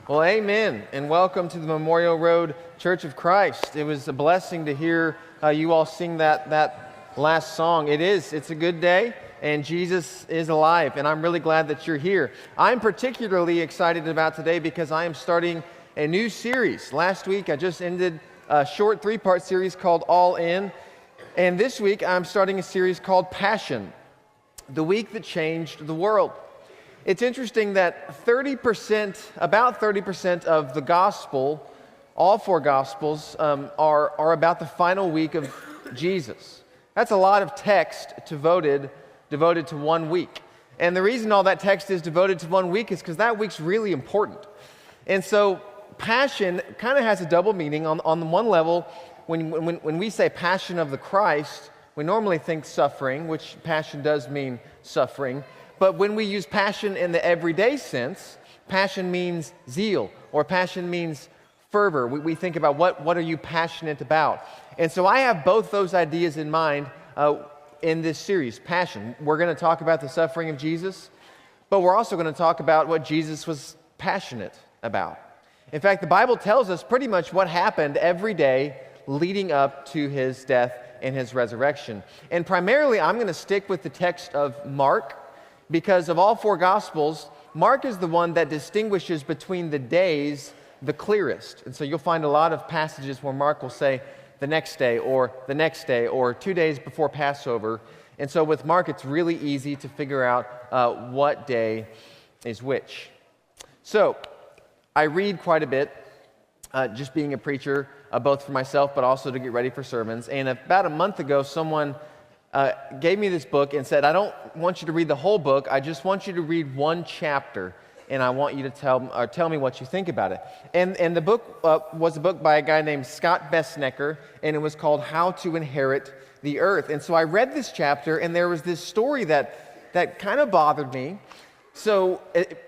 Well, amen, and welcome to the Memorial Road Church of Christ. It was a blessing to hear you all sing that last song. It's a good day, and Jesus is alive, and I'm really glad that you're here. I'm particularly excited about today because I am starting a new series. Last week, I just ended a short 3-part series called All In, and this week, I'm starting a series called Passion, the week that changed the world. It's interesting that about 30% of the gospel, all 4 gospels, are about the final week of Jesus. That's a lot of text devoted to 1 week. And the reason all that text is devoted to 1 week is because that week's really important. And so passion kind of has a double meaning. On the one level, when we say passion of the Christ, we normally think suffering, which passion does mean suffering. But when we use passion in the everyday sense, passion means zeal, or passion means fervor. We think about what are you passionate about? And so I have both those ideas in mind in this series, Passion. We're going to talk about the suffering of Jesus, but we're also going to talk about what Jesus was passionate about. In fact, the Bible tells us pretty much what happened every day leading up to his death and his resurrection. And primarily, I'm going to stick with the text of Mark, because of all 4 Gospels, Mark is the one that distinguishes between the days the clearest. And so you'll find a lot of passages where Mark will say the next day, or 2 days before Passover. And so with Mark, it's really easy to figure out what day is which. So I read quite a bit, just being a preacher, both for myself, but also to get ready for sermons. And about a month ago, someone gave me this book and said, I don't want you to read the whole book, I just want you to read 1 chapter, and I want you to tell me what you think about it. And the book was a book by a guy named Scott Bessnecker, and it was called How to Inherit the Earth. And so I read this chapter, and there was this story that kind of bothered me. So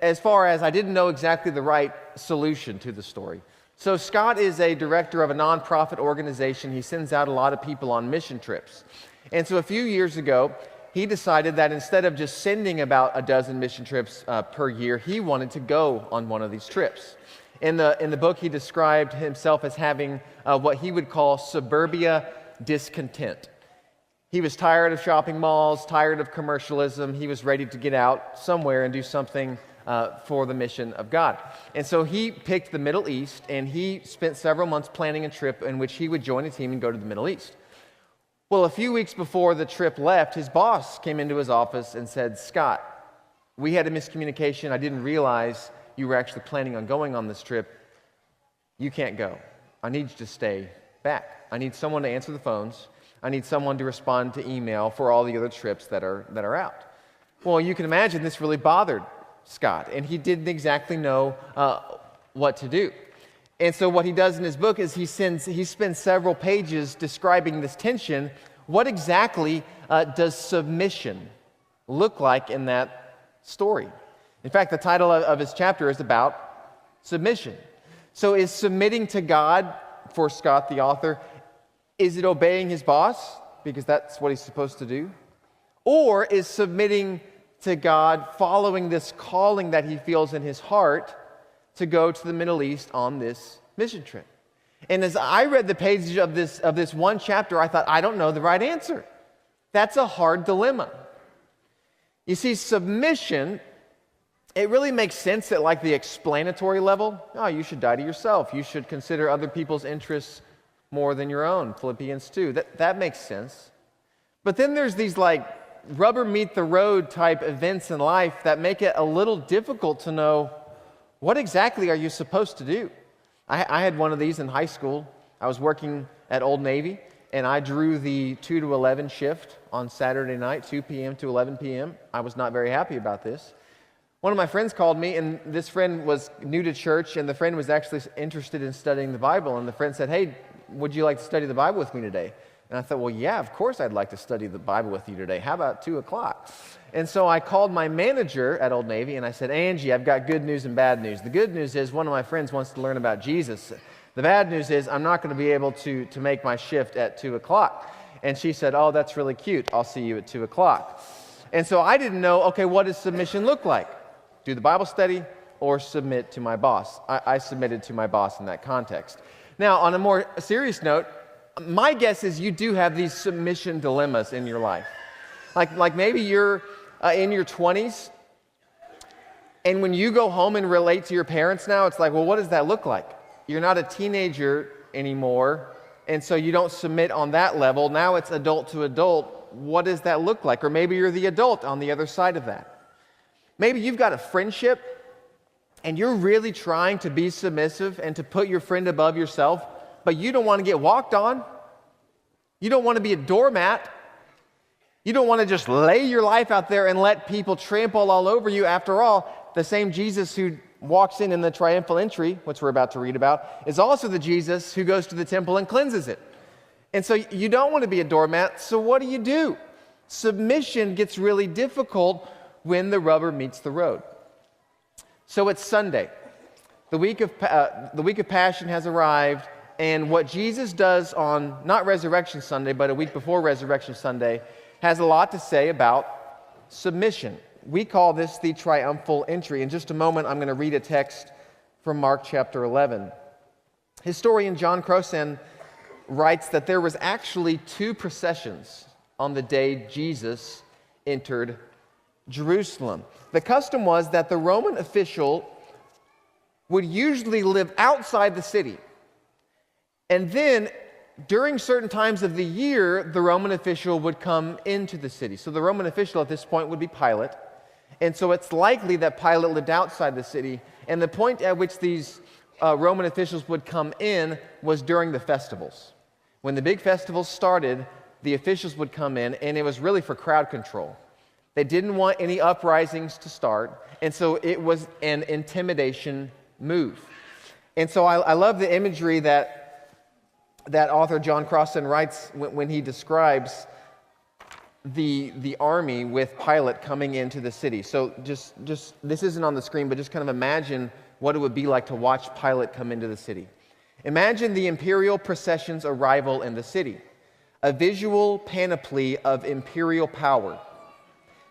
as far as I didn't know exactly the right solution to the story. So Scott is a director of a nonprofit organization. He sends out a lot of people on mission trips. And so a few years ago, he decided that instead of just sending about a dozen mission trips per year, he wanted to go on one of these trips. In the book, he described himself as having what he would call suburbia discontent. He was tired of shopping malls, tired of commercialism. He was ready to get out somewhere and do something for the mission of God. And so he picked the Middle East, and he spent several months planning a trip in which he would join a team and go to the Middle East. Well, a few weeks before the trip left, his boss came into his office and said, Scott, we had a miscommunication. I didn't realize you were actually planning on going on this trip. You can't go. I need you to stay back. I need someone to answer the phones. I need someone to respond to email for all the other trips that are out. Well, you can imagine this really bothered Scott, and he didn't exactly know what to do. And so what he does in his book is he spends several pages describing this tension. What exactly does submission look like in that story? In fact, the title of his chapter is about submission. So is submitting to God, for Scott, the author, is it obeying his boss? Because that's what he's supposed to do. Or is submitting to God following this calling that he feels in his heart to go to the Middle East on this mission trip? And as I read the pages of this 1 chapter, I thought, I don't know the right answer. That's a hard dilemma. You see, submission, it really makes sense at like the explanatory level. Oh, you should die to yourself. You should consider other people's interests more than your own. Philippians 2. That makes sense. But then there's these like rubber meet the road type events in life that make it a little difficult to know, what exactly are you supposed to do? I had one of these in high school. I was working at Old Navy, and I drew the 2 to 11 shift on Saturday night, 2 p.m. to 11 p.m. I was not very happy about this. One of my friends called me, and this friend was new to church, and the friend was actually interested in studying the Bible, and the friend said, hey, would you like to study the Bible with me today? And I thought, well, yeah, of course I'd like to study the Bible with you today. How about 2 o'clock? And so I called my manager at Old Navy, and I said, Angie, I've got good news and bad news. The good news is one of my friends wants to learn about Jesus. The bad news is I'm not going to be able to make my shift at 2 o'clock. And she said, oh, that's really cute. I'll see you at 2 o'clock. And so I didn't know, okay, what does submission look like? Do the Bible study, or submit to my boss. I submitted to my boss in that context. Now, on a more serious note, my guess is you do have these submission dilemmas in your life. Like maybe you're in your 20s, and when you go home and relate to your parents now, it's like, well, what does that look like? You're not a teenager anymore, and so you don't submit on that level. Now it's adult to adult. What does that look like? Or maybe you're the adult on the other side of that. Maybe you've got a friendship, and you're really trying to be submissive and to put your friend above yourself, but you don't want to get walked on. You don't want to be a doormat. You don't want to just lay your life out there and let people trample all over you. After all, the same Jesus who walks in the triumphal entry, which we're about to read about, is also the Jesus who goes to the temple and cleanses it. And so you don't want to be a doormat, so what do? Submission gets really difficult when the rubber meets the road. So it's Sunday. The week of Passion has arrived, and what Jesus does on, not Resurrection Sunday, but a week before Resurrection Sunday, has a lot to say about submission. We call this the triumphal entry. In just a moment, I'm going to read a text from Mark chapter 11. Historian John Crossan writes that there was actually 2 processions on the day Jesus entered Jerusalem. The custom was that the Roman official would usually live outside the city. And then, during certain times of the year, the Roman official would come into the city. So the Roman official at this point would be Pilate. And so it's likely that Pilate lived outside the city. And the point at which these Roman officials would come in was during the festivals. When the big festivals started, the officials would come in, and it was really for crowd control. They didn't want any uprisings to start, and so it was an intimidation move. And so I love the imagery that author John Crossan writes when he describes the army with Pilate coming into the city. So just this isn't on the screen, but just kind of imagine what it would be like to watch Pilate come into the city. Imagine the imperial procession's arrival in the city, a visual panoply of imperial power.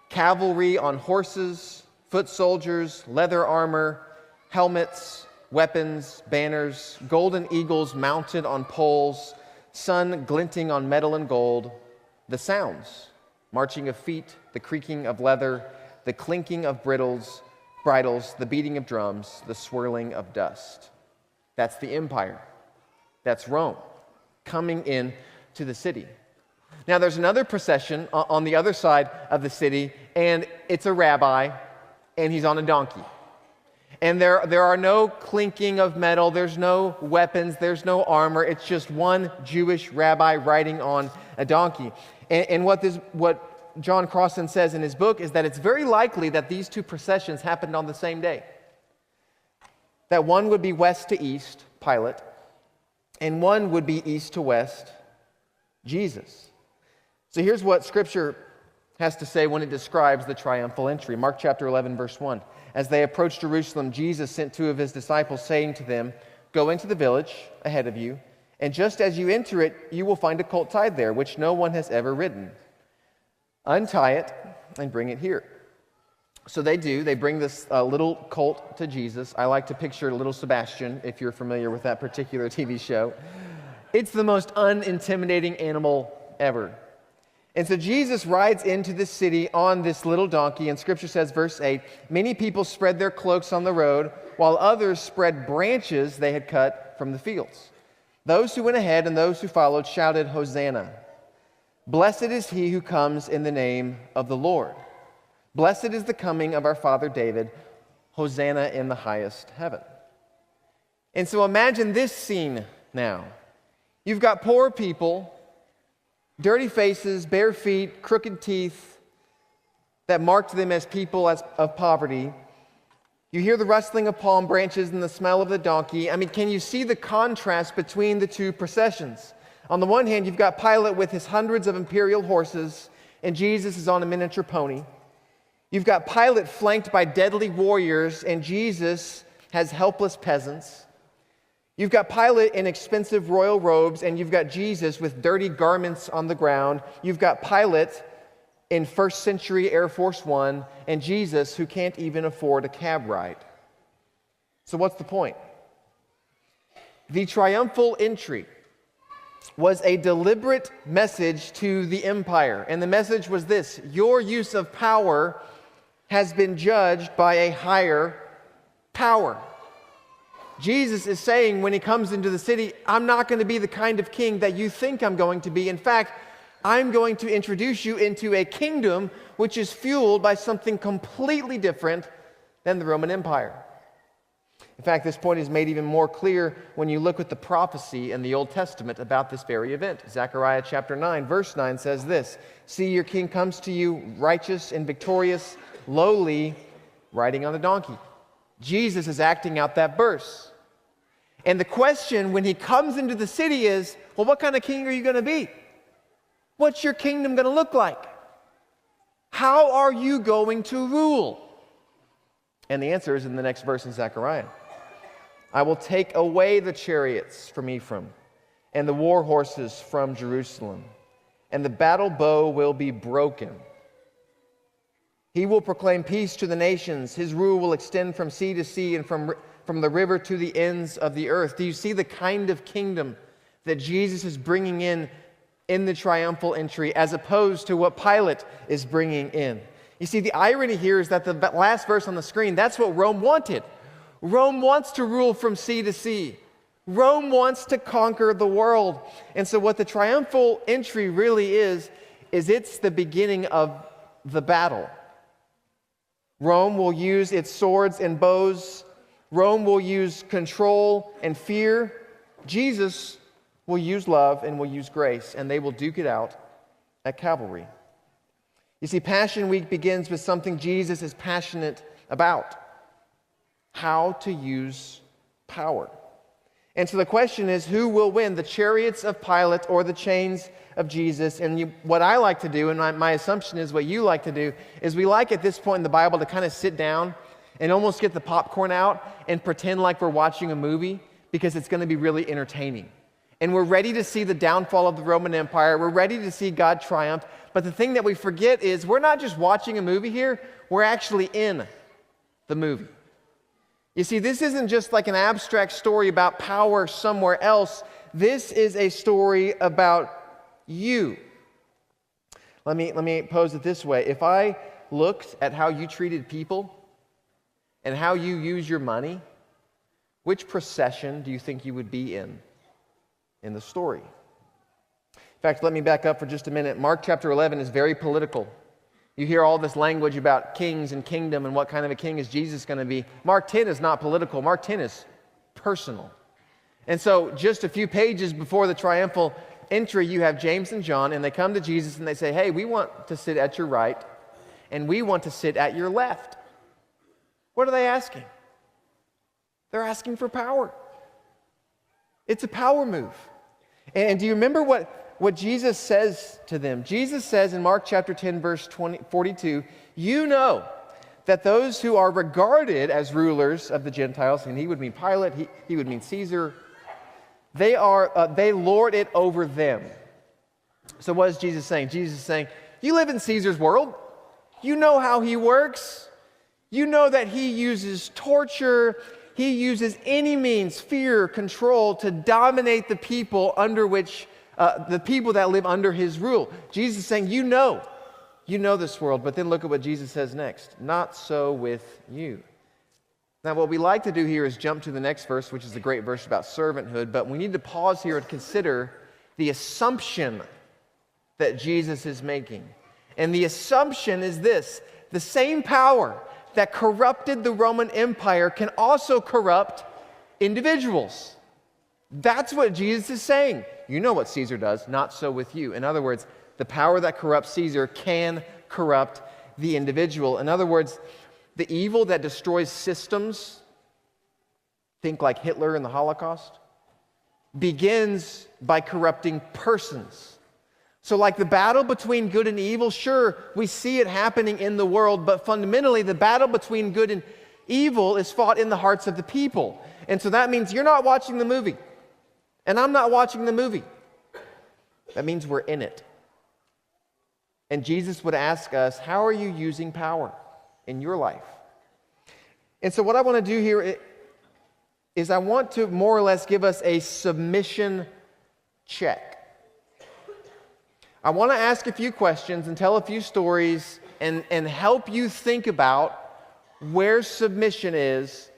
Cavalry on horses, foot soldiers, leather armor, helmets, weapons, banners, golden eagles mounted on poles, sun glinting on metal and gold, the sounds, marching of feet, the creaking of leather, the clinking of bridles, bridles, the beating of drums, the swirling of dust. That's the empire. That's Rome coming in to the city. Now there's another procession on the other side of the city, and it's a rabbi, and he's on a donkey. And there are no clinking of metal, there's no weapons, there's no armor. It's just one Jewish rabbi riding on a donkey. And what John Crossan says in his book is that it's very likely that these 2 processions happened on the same day. That one would be west to east, Pilate, and one would be east to west, Jesus. So here's what Scripture has to say when it describes the triumphal entry. Mark chapter 11, verse 1. As they approached Jerusalem, Jesus sent 2 of his disciples, saying to them, "Go into the village ahead of you, and just as you enter it, you will find a colt tied there, which no one has ever ridden. Untie it and bring it here." So they do. They bring this little colt to Jesus. I like to picture little Sebastian, if you're familiar with that particular TV show. It's the most unintimidating animal ever. And so Jesus rides into the city on this little donkey, and Scripture says, verse 8, "Many people spread their cloaks on the road, while others spread branches they had cut from the fields. Those who went ahead and those who followed shouted, 'Hosanna! Blessed is he who comes in the name of the Lord. Blessed is the coming of our father David. Hosanna in the highest heaven.'" And so imagine this scene now. You've got poor people, dirty faces, bare feet, crooked teeth that marked them as people of poverty. You hear the rustling of palm branches and the smell of the donkey. I mean, can you see the contrast between the 2 processions? On the one hand, you've got Pilate with his hundreds of imperial horses, and Jesus is on a miniature pony. You've got Pilate flanked by deadly warriors, and Jesus has helpless peasants. You've got Pilate in expensive royal robes, and you've got Jesus with dirty garments on the ground. You've got Pilate in first century Air Force One, and Jesus who can't even afford a cab ride. So what's the point? The triumphal entry was a deliberate message to the empire. And the message was this: your use of power has been judged by a higher power. Jesus is saying when he comes into the city, I'm not going to be the kind of king that you think I'm going to be. In fact, I'm going to introduce you into a kingdom which is fueled by something completely different than the Roman Empire. In fact, this point is made even more clear when you look at the prophecy in the Old Testament about this very event. Zechariah chapter 9, verse 9 says this: "See, your king comes to you righteous and victorious, lowly, riding on a donkey." Jesus is acting out that verse. And the question when he comes into the city is, well, what kind of king are you going to be? What's your kingdom going to look like? How are you going to rule? And the answer is in the next verse in Zechariah. "I will take away the chariots from Ephraim and the war horses from Jerusalem, and the battle bow will be broken. He will proclaim peace to the nations. His rule will extend from sea to sea and from the river to the ends of the earth." Do you see the kind of kingdom that Jesus is bringing in the triumphal entry as opposed to what Pilate is bringing in? You see, the irony here is that the last verse on the screen, that's what Rome wanted. Rome wants to rule from sea to sea. Rome wants to conquer the world. And so what the triumphal entry really is it's the beginning of the battle. Rome will use its swords and bows. Rome will use control and fear. Jesus will use love and will use grace, and they will duke it out at Calvary. You see, Passion Week begins with something Jesus is passionate about: how to use power. And so the question is, who will win, the chariots of Pilate or the chains of Jesus? And what I like to do, and my assumption is what you like to do, is we like at this point in the Bible to kind of sit down and almost get the popcorn out and pretend like we're watching a movie, because it's going to be really entertaining. And we're ready to see the downfall of the Roman Empire. We're ready to see God triumph. But the thing that we forget is we're not just watching a movie here, we're actually in the movie. You see, this isn't just like an abstract story about power somewhere else. This is a story about you. Let me pose it this way. If I looked at how you treated people and how you use your money, which procession do you think you would be in the story? In fact, let me back up for just a minute. Mark chapter 11 is very political. You hear all this language about kings and kingdom and what kind of a king is Jesus going to be. Mark 10 is not political. Mark 10 is personal. And so just a few pages before the triumphal entry, you have James and John, and they come to Jesus and they say, "Hey, we want to sit at your right, and we want to sit at your left." What are they asking? They're asking for power. It's a power move. And do you remember what Jesus says to them? Jesus says in Mark chapter 10, verse 42, "You know that those who are regarded as rulers of the Gentiles," and he would mean Pilate, he would mean Caesar, they lord it over them. So what is Jesus saying? Jesus is saying, you live in Caesar's world. You know how he works. You know that he uses torture. He uses any means, fear, control, to dominate the people under which, the people that live under his rule. Jesus is saying, you know this world. But then look at what Jesus says next. "Not so with you." Now, what we like to do here is jump to the next verse, which is a great verse about servanthood. But we need to pause here and consider the assumption that Jesus is making. And the assumption is this: the same power that corrupted the Roman Empire can also corrupt individuals. That's what Jesus is saying. You know what Caesar does, not so with you. In other words, the power that corrupts Caesar can corrupt the individual. In other words, the evil that destroys systems, think like Hitler and the Holocaust, begins by corrupting persons. So like the battle between good and evil, sure, we see it happening in the world, but fundamentally the battle between good and evil is fought in the hearts of the people. And so that means you're not watching the movie, and I'm not watching the movie. That means we're in it. And Jesus would ask us, how are you using power in your life? And so what I want to do here is I want to more or less give us a submission check. I want to ask a few questions and tell a few stories and help you think about where submission is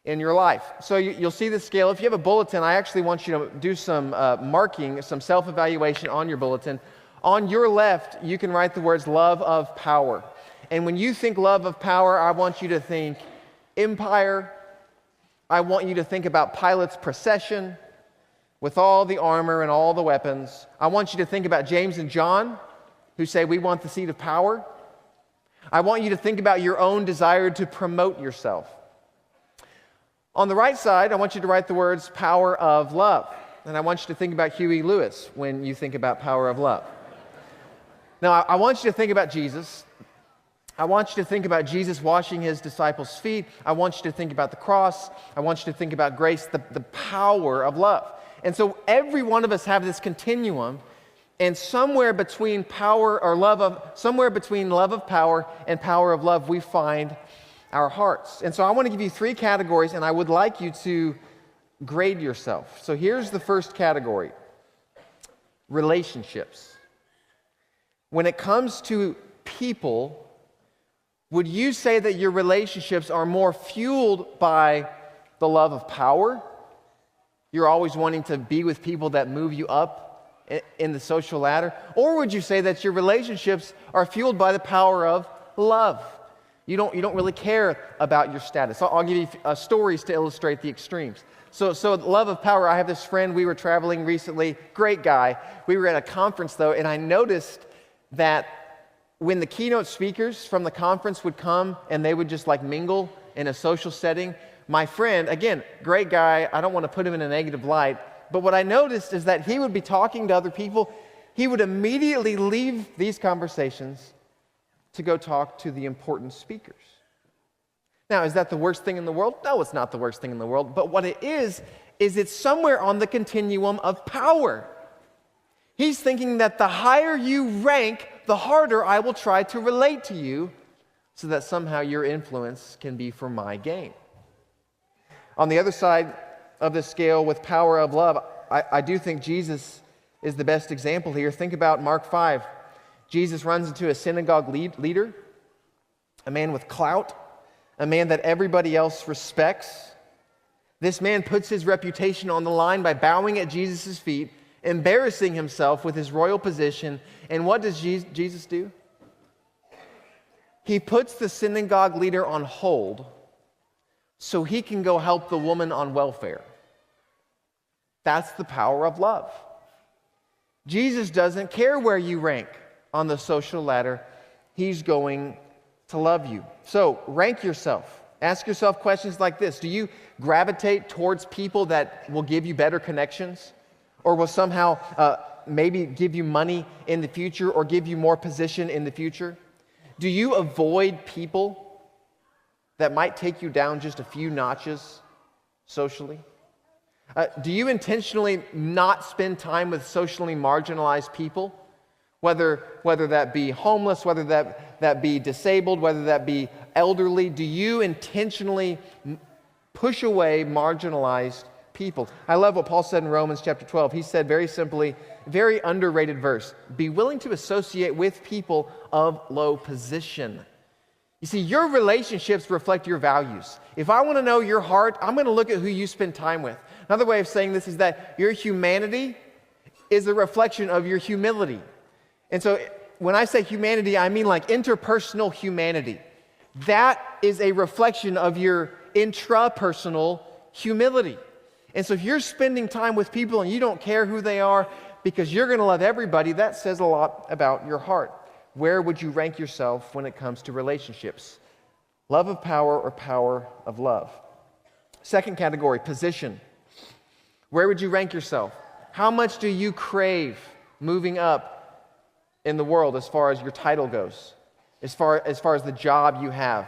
in your life. So you'll see the scale. If you have a bulletin, I actually want you to do some marking, some self-evaluation on your bulletin. On your left, you can write the words love of power. And when you think love of power, I want you to think empire. I want you to think about Pilate's procession with all the armor and all the weapons. I want you to think about James and John, who say we want the seat of power. I want you to think about your own desire to promote yourself. On the right side, I want you to write the words power of love. And I want you to think about Huey Lewis when you think about power of love. Now, I want you to think about Jesus. I want you to think about Jesus washing his disciples' feet. I want you to think about the cross. I want you to think about grace, the power of love. And so every one of us have this continuum, and somewhere between love of power and power of love, we find our hearts. And so I want to give you 3 categories, and I would like you to grade yourself. So here's the first category: relationships. When it comes to people, would you say that your relationships are more fueled by the love of power? You're always wanting to be with people that move you up in the social ladder? Or would you say that your relationships are fueled by the power of love? You don't really care about your status. I'll give you stories to illustrate the extremes. So love of power, I have this friend, we were traveling recently, great guy. We were at a conference though, and I noticed that when the keynote speakers from the conference would come and they would just like mingle in a social setting, my friend, again, great guy, I don't want to put him in a negative light, but what I noticed is that he would be talking to other people, he would immediately leave these conversations to go talk to the important speakers. Now, is that the worst thing in the world? No, it's not the worst thing in the world, but what it is it's somewhere on the continuum of power. He's thinking that the higher you rank, the harder I will try to relate to you so that somehow your influence can be for my gain. On the other side of the scale with power of love, I do think Jesus is the best example here. Think about Mark 5. Jesus runs into a synagogue leader, a man with clout, a man that everybody else respects. This man puts his reputation on the line by bowing at Jesus' feet, embarrassing himself with his royal position. And what does Jesus do? He puts the synagogue leader on hold so he can go help the woman on welfare. That's the power of love. Jesus doesn't care where you rank on the social ladder. He's going to love you. So rank yourself. Ask yourself questions like this. Do you gravitate towards people that will give you better connections? Or will somehow maybe give you money in the future or give you more position in the future? Do you avoid people that might take you down just a few notches socially? Do you intentionally not spend time with socially marginalized people? Whether that be homeless, whether that be disabled, whether that be elderly, do you intentionally push away marginalized people? I love what Paul said in Romans chapter 12. He said very simply, very underrated verse, be willing to associate with people of low position. You see, your relationships reflect your values. If I want to know your heart, I'm going to look at who you spend time with. Another way of saying this is that your humanity is a reflection of your humility. And so when I say humanity, I mean like interpersonal humanity. That is a reflection of your intrapersonal humility. And so if you're spending time with people and you don't care who they are because you're going to love everybody, that says a lot about your heart. Where would you rank yourself when it comes to relationships? Love of power or power of love? Second category, position. Where would you rank yourself? How much do you crave moving up in the world as far as your title goes? As far as the job you have?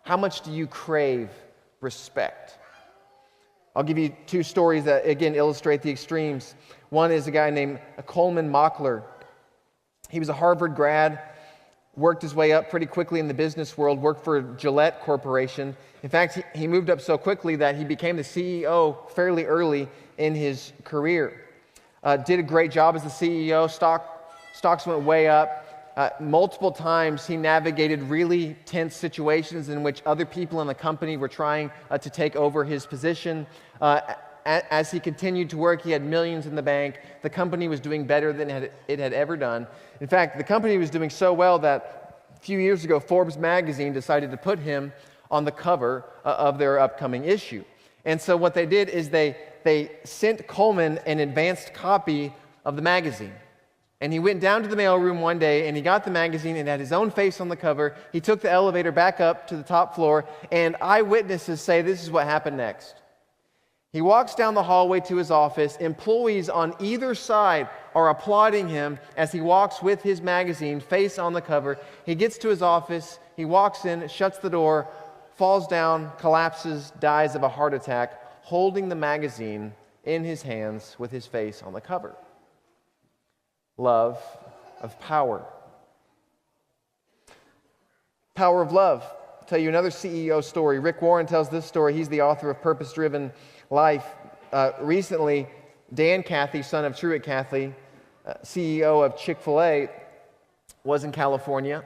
How much do you crave respect? I'll give you 2 stories that, again, illustrate the extremes. One is a guy named Coleman Mockler. He was a Harvard grad, worked his way up pretty quickly in the business world, worked for Gillette Corporation. In fact, he moved up so quickly that he became the CEO fairly early in his career. Did a great job as the CEO. Stocks went way up. Multiple times he navigated really tense situations in which other people in the company were trying to take over his position. As he continued to work, he had millions in the bank. The company was doing better than it had ever done. In fact, the company was doing so well that a few years ago, Forbes magazine decided to put him on the cover of their upcoming issue. And so what they did is they sent Coleman an advanced copy of the magazine. And he went down to the mailroom one day and he got the magazine and had his own face on the cover. He took the elevator back up to the top floor, and eyewitnesses say this is what happened next. He walks down the hallway to his office. Employees on either side are applauding him as he walks with his magazine, face on the cover. He gets to his office, he walks in, shuts the door, falls down, collapses, dies of a heart attack, holding the magazine in his hands with his face on the cover. Love of power. Power of love. I'll tell you another CEO story. Rick Warren tells this story. He's the author of Purpose-Driven Life. Recently, Dan Cathy, son of Truett Cathy, CEO of Chick-fil-A, was in California.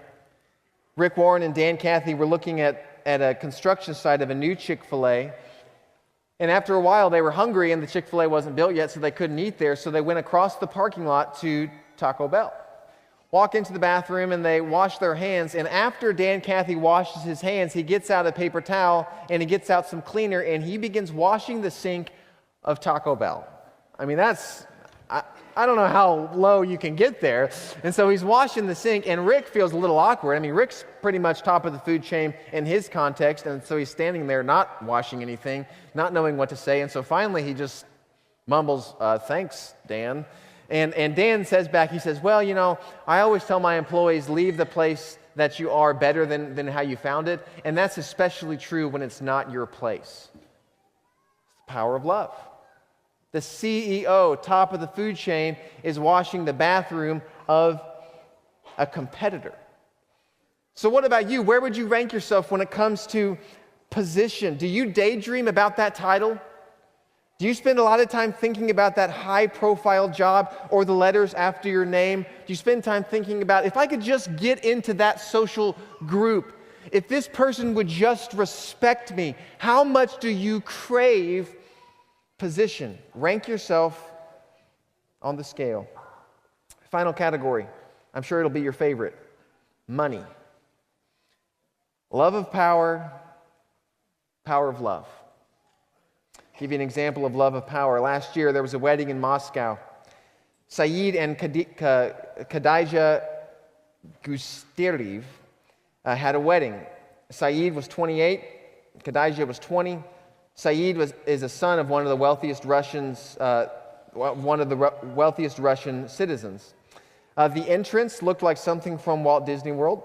Rick Warren and Dan Cathy were looking at a construction site of a new Chick-fil-A. And after a while, they were hungry, and the Chick-fil-A wasn't built yet, so they couldn't eat there. So they went across the parking lot to Taco Bell. Walk into the bathroom, and they wash their hands. And after Dan Cathy washes his hands, he gets out a paper towel, and he gets out some cleaner, and he begins washing the sink of Taco Bell. I mean, I don't know how low you can get there. And so he's washing the sink, and Rick feels a little awkward. I mean, Rick's pretty much top of the food chain in his context, and so he's standing there not washing anything, not knowing what to say. And so finally he just mumbles, thanks, Dan. And Dan says back, he says, well, you know, I always tell my employees, leave the place that you are better than how you found it. And that's especially true when it's not your place. It's the power of love. The CEO, top of the food chain, is washing the bathroom of a competitor. So what about you? Where would you rank yourself when it comes to position? Do you daydream about that title? Do you spend a lot of time thinking about that high-profile job or the letters after your name? Do you spend time thinking about, if I could just get into that social group, if this person would just respect me, how much do you crave position? Rank yourself on the scale. Final category. I'm sure it'll be your favorite. Money. Love of power, power of love. I'll give you an example of love of power. Last year there was a wedding in Moscow. Saeed and Khadija Gusterev had a wedding. Saeed was 28, Khadija was 20. Saeed is a son of one of the wealthiest Russians, wealthiest Russian citizens. The entrance looked like something from Walt Disney World.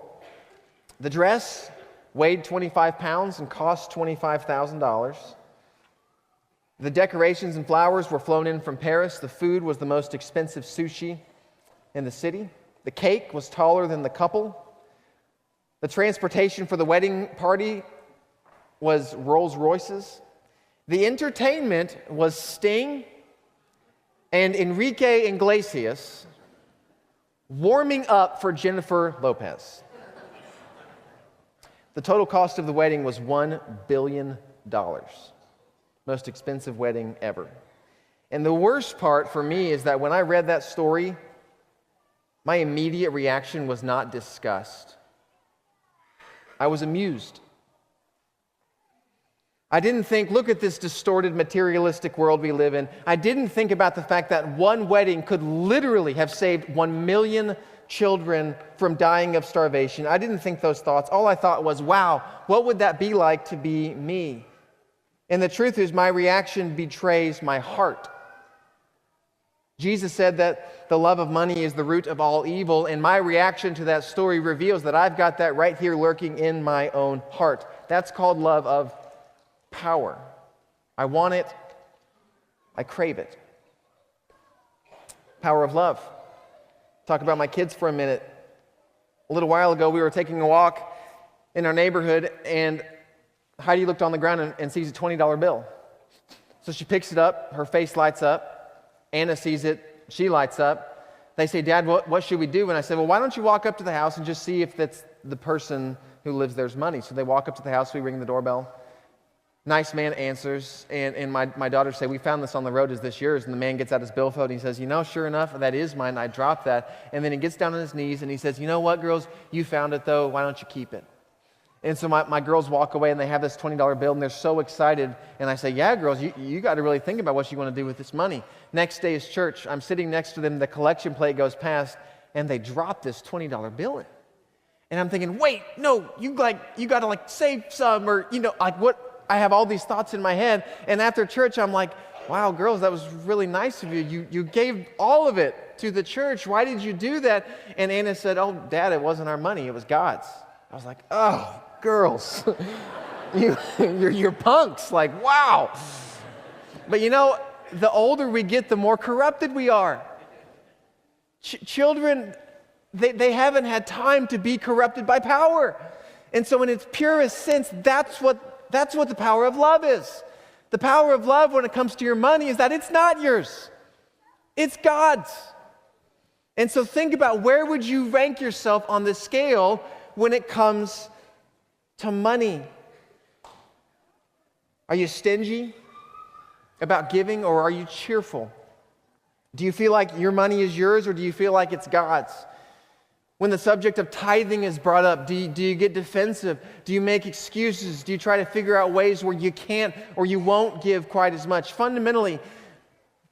The dress weighed 25 pounds and cost $25,000. The decorations and flowers were flown in from Paris. The food was the most expensive sushi in the city. The cake was taller than the couple. The transportation for the wedding party was Rolls Royces. The entertainment was Sting and Enrique Iglesias warming up for Jennifer Lopez. The total cost of the wedding was $1 billion. Most expensive wedding ever. And the worst part for me is that when I read that story, my immediate reaction was not disgust. I was amused. I didn't think, look at this distorted materialistic world we live in. I didn't think about the fact that one wedding could literally have saved 1 million children from dying of starvation. I didn't think those thoughts. All I thought was, wow, what would that be like to be me? And the truth is, my reaction betrays my heart. Jesus said that the love of money is the root of all evil, and my reaction to that story reveals that I've got that right here lurking in my own heart. That's called love of power. I want it. I crave it. Power of love. Talk about my kids for a minute. A little while ago, we were taking a walk in our neighborhood, and Heidi looked on the ground and sees a $20 bill. So she picks it up, her face lights up. Anna sees it, she lights up. They say, Dad, what should we do? And I said, well, why don't you walk up to the house and just see if that's the person who lives there's money. So they walk up to the house, we ring the doorbell. Nice man answers, and my daughter say, we found this on the road, is this yours? And the man gets out his billfold, and he says, sure enough, that is mine, I dropped that. And then he gets down on his knees, and he says, you know what, girls, you found it though, why don't you keep it? And so my girls walk away, and they have this $20 bill, and they're so excited, and I say, yeah, girls, you got to really think about what you want to do with this money. Next day is church, I'm sitting next to them, the collection plate goes past, and they drop this $20 bill in. And I'm thinking, wait, no, you got to save some, or, what? I have all these thoughts in my head, and after church, I'm like, wow, girls, that was really nice of you. You gave all of it to the church. Why did you do that? And Anna said, oh, Dad, it wasn't our money. It was God's. I was like, oh, girls, you're punks. Like, wow. But the older we get, the more corrupted we are. Children, they haven't had time to be corrupted by power. And so in its purest sense, that's what the power of love is. The power of love when it comes to your money is that it's not yours. It's God's. And so think about, where would you rank yourself on the scale when it comes to money? Are you stingy about giving, or are you cheerful? Do you feel like your money is yours, or do you feel like it's God's? When the subject of tithing is brought up, do you get defensive? Do you make excuses? Do you try to figure out ways where you can't or you won't give quite as much? Fundamentally,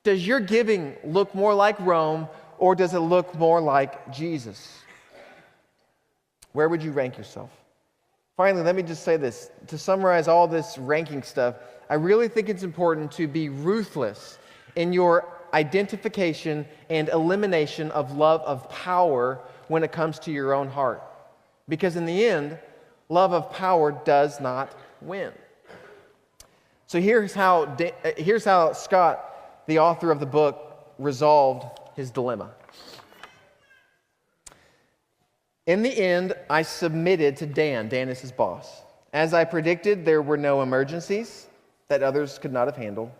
does your giving look more like Rome, or does it look more like Jesus? Where would you rank yourself? Finally, let me just say this. To summarize all this ranking stuff, I really think it's important to be ruthless in your identification and elimination of love of power when it comes to your own heart. Because in the end, love of power does not win. So here's how Scott, the author of the book, resolved his dilemma. In the end, I submitted to Dan. Dan is his boss. As I predicted, there were no emergencies that others could not have handled.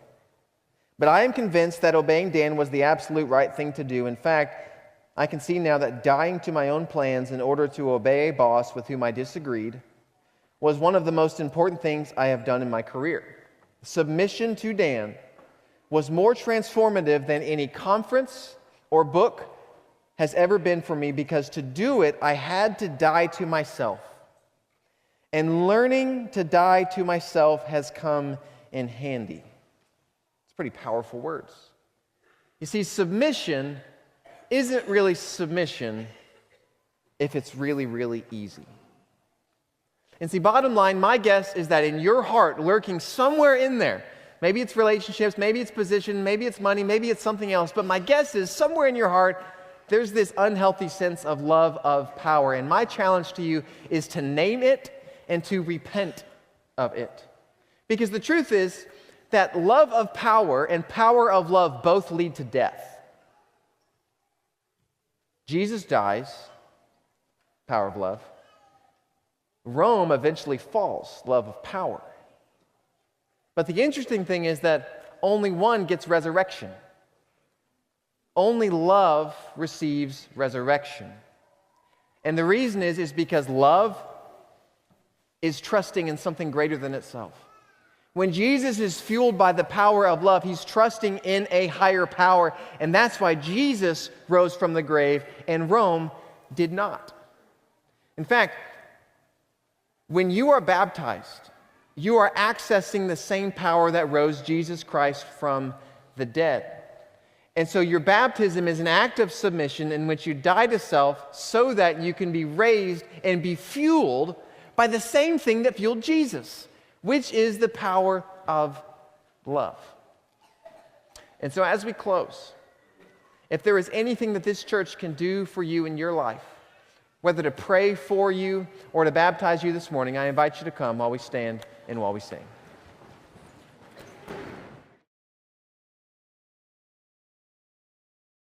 But I am convinced that obeying Dan was the absolute right thing to do. In fact, I can see now that dying to my own plans in order to obey a boss with whom I disagreed was one of the most important things I have done in my career. Submission to Dan was more transformative than any conference or book has ever been for me, because to do it, I had to die to myself. And learning to die to myself has come in handy. It's pretty powerful words. You see, submission isn't really submission if it's really, really easy. And see, bottom line, my guess is that in your heart, lurking somewhere in there, maybe it's relationships, maybe it's position, maybe it's money, maybe it's something else, but my guess is somewhere in your heart, there's this unhealthy sense of love of power. And my challenge to you is to name it and to repent of it. Because the truth is that love of power and power of love both lead to death. Jesus dies, power of love. Rome eventually falls, love of power. But the interesting thing is that only one gets resurrection. Only love receives resurrection. And the reason is because love is trusting in something greater than itself. When Jesus is fueled by the power of love, he's trusting in a higher power. And that's why Jesus rose from the grave and Rome did not. In fact, when you are baptized, you are accessing the same power that rose Jesus Christ from the dead. And so your baptism is an act of submission in which you die to self so that you can be raised and be fueled by the same thing that fueled Jesus, which is the power of love. And so as we close, if there is anything that this church can do for you in your life, whether to pray for you or to baptize you this morning, I invite you to come while we stand and while we sing.